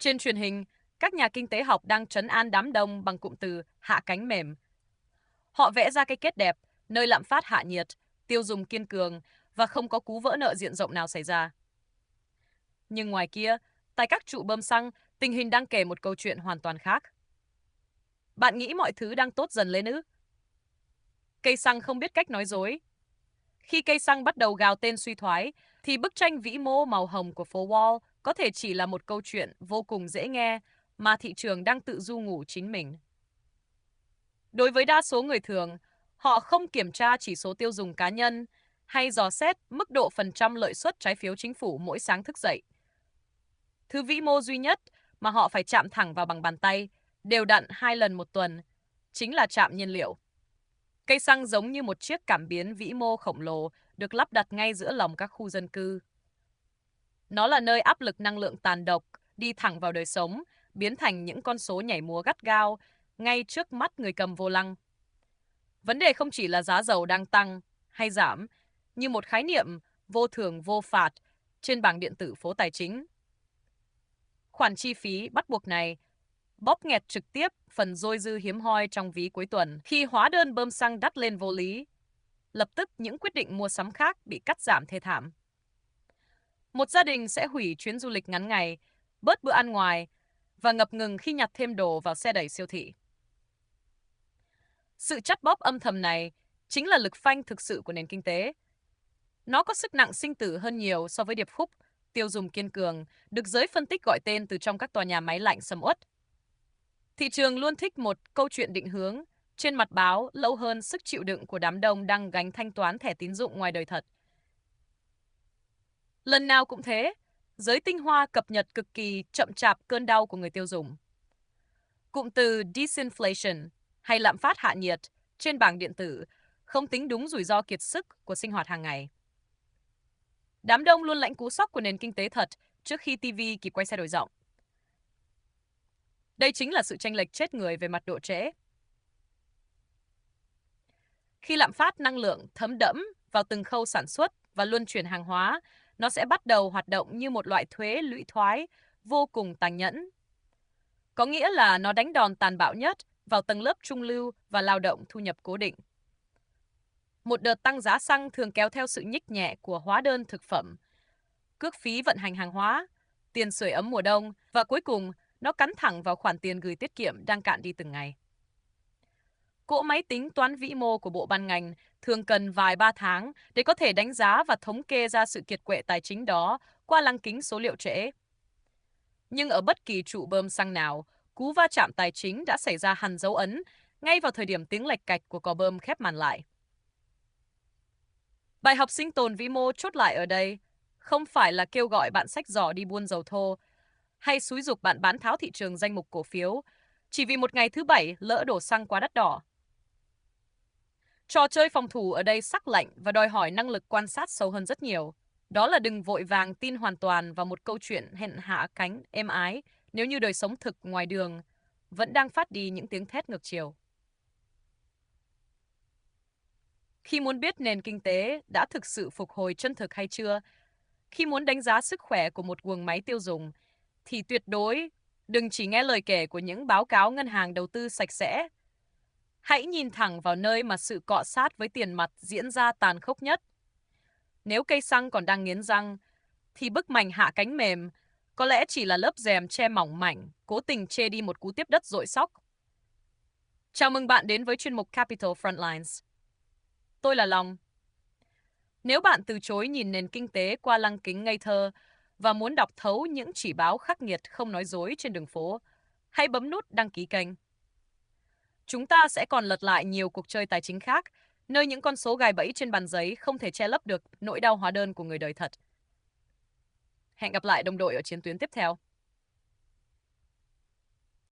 Trên truyền hình, các nhà kinh tế học đang trấn an đám đông bằng cụm từ hạ cánh mềm. Họ vẽ ra cái kết đẹp, nơi lạm phát hạ nhiệt, tiêu dùng kiên cường và không có cú vỡ nợ diện rộng nào xảy ra. Nhưng ngoài kia, tại các trụ bơm xăng, tình hình đang kể một câu chuyện hoàn toàn khác. Bạn nghĩ mọi thứ đang tốt dần lên ư? Cây xăng không biết cách nói dối. Khi cây xăng bắt đầu gào tên suy thoái, thì bức tranh vĩ mô màu hồng của phố Wall có thể chỉ là một câu chuyện vô cùng dễ nghe mà thị trường đang tự du ngủ chính mình. Đối với đa số người thường, họ không kiểm tra chỉ số tiêu dùng cá nhân hay dò xét mức độ phần trăm lợi suất trái phiếu chính phủ mỗi sáng thức dậy. Thứ vĩ mô duy nhất mà họ phải chạm thẳng vào bằng bàn tay, đều đặn 2 lần một tuần, chính là trạm nhiên liệu. Cây xăng giống như một chiếc cảm biến vĩ mô khổng lồ được lắp đặt ngay giữa lòng các khu dân cư. Nó là nơi áp lực năng lượng tàn độc đi thẳng vào đời sống, biến thành những con số nhảy múa gắt gao ngay trước mắt người cầm vô lăng. Vấn đề không chỉ là giá dầu đang tăng hay giảm, như một khái niệm vô thưởng vô phạt trên bảng điện tử phố tài chính. Khoản chi phí bắt buộc này bóp nghẹt trực tiếp phần dôi dư hiếm hoi trong ví cuối tuần khi hóa đơn bơm xăng đắt lên vô lý. Lập tức những quyết định mua sắm khác bị cắt giảm thê thảm. Một gia đình sẽ hủy chuyến du lịch ngắn ngày, bớt bữa ăn ngoài và ngập ngừng khi nhặt thêm đồ vào xe đẩy siêu thị. Sự chắt bóp âm thầm này chính là lực phanh thực sự của nền kinh tế. Nó có sức nặng sinh tử hơn nhiều so với điệp khúc tiêu dùng kiên cường được giới phân tích gọi tên từ trong các tòa nhà máy lạnh sầm uất. Thị trường luôn thích một câu chuyện định hướng trên mặt báo lâu hơn sức chịu đựng của đám đông đang gánh thanh toán thẻ tín dụng ngoài đời thật. Lần nào cũng thế, giới tinh hoa cập nhật cực kỳ chậm chạp cơn đau của người tiêu dùng. Cụm từ disinflation hay lạm phát hạ nhiệt trên bảng điện tử không tính đúng rủi ro kiệt sức của sinh hoạt hàng ngày. Đám đông luôn lãnh cú sốc của nền kinh tế thật trước khi TV kịp quay xe đổi giọng. Đây chính là sự chênh lệch chết người về mặt độ trễ. Khi lạm phát năng lượng thấm đẫm vào từng khâu sản xuất và luân chuyển hàng hóa, nó sẽ bắt đầu hoạt động như một loại thuế lũy thoái vô cùng tàn nhẫn. Có nghĩa là nó đánh đòn tàn bạo nhất vào tầng lớp trung lưu và lao động thu nhập cố định. Một đợt tăng giá xăng thường kéo theo sự nhích nhẹ của hóa đơn thực phẩm, cước phí vận hành hàng hóa, tiền sưởi ấm mùa đông và cuối cùng nó cắn thẳng vào khoản tiền gửi tiết kiệm đang cạn đi từng ngày. Cỗ máy tính toán vĩ mô của bộ ban ngành thường cần vài ba tháng để có thể đánh giá và thống kê ra sự kiệt quệ tài chính đó qua lăng kính số liệu trễ. Nhưng ở bất kỳ trụ bơm xăng nào, cú va chạm tài chính đã xảy ra hằn dấu ấn ngay vào thời điểm tiếng lạch cạch của cò bơm khép màn lại. Bài học sinh tồn vĩ mô chốt lại ở đây không phải là kêu gọi bạn xách giỏ đi buôn dầu thô hay xúi giục bạn bán tháo thị trường danh mục cổ phiếu chỉ vì một ngày thứ Bảy lỡ đổ xăng quá đắt đỏ. Trò chơi phòng thủ ở đây sắc lạnh và đòi hỏi năng lực quan sát sâu hơn rất nhiều. Đó là đừng vội vàng tin hoàn toàn vào một câu chuyện hẹn hạ cánh êm ái nếu như đời sống thực ngoài đường vẫn đang phát đi những tiếng thét ngược chiều. Khi muốn biết nền kinh tế đã thực sự phục hồi chân thực hay chưa, khi muốn đánh giá sức khỏe của một guồng máy tiêu dùng, thì tuyệt đối đừng chỉ nghe lời kể của những báo cáo ngân hàng đầu tư sạch sẽ. Hãy nhìn thẳng vào nơi mà sự cọ sát với tiền mặt diễn ra tàn khốc nhất. Nếu cây xăng còn đang nghiến răng, thì bức mảnh hạ cánh mềm có lẽ chỉ là lớp rèm che mỏng mảnh, cố tình chê đi một cú tiếp đất dội sóc. Chào mừng bạn đến với chuyên mục Capital Frontlines. Tôi là Long. Nếu bạn từ chối nhìn nền kinh tế qua lăng kính ngây thơ và muốn đọc thấu những chỉ báo khắc nghiệt không nói dối trên đường phố, hãy bấm nút đăng ký kênh. Chúng ta sẽ còn lật lại nhiều cuộc chơi tài chính khác, nơi những con số gài bẫy trên bàn giấy không thể che lấp được nỗi đau hóa đơn của người đời thật. Hẹn gặp lại đồng đội ở chiến tuyến tiếp theo.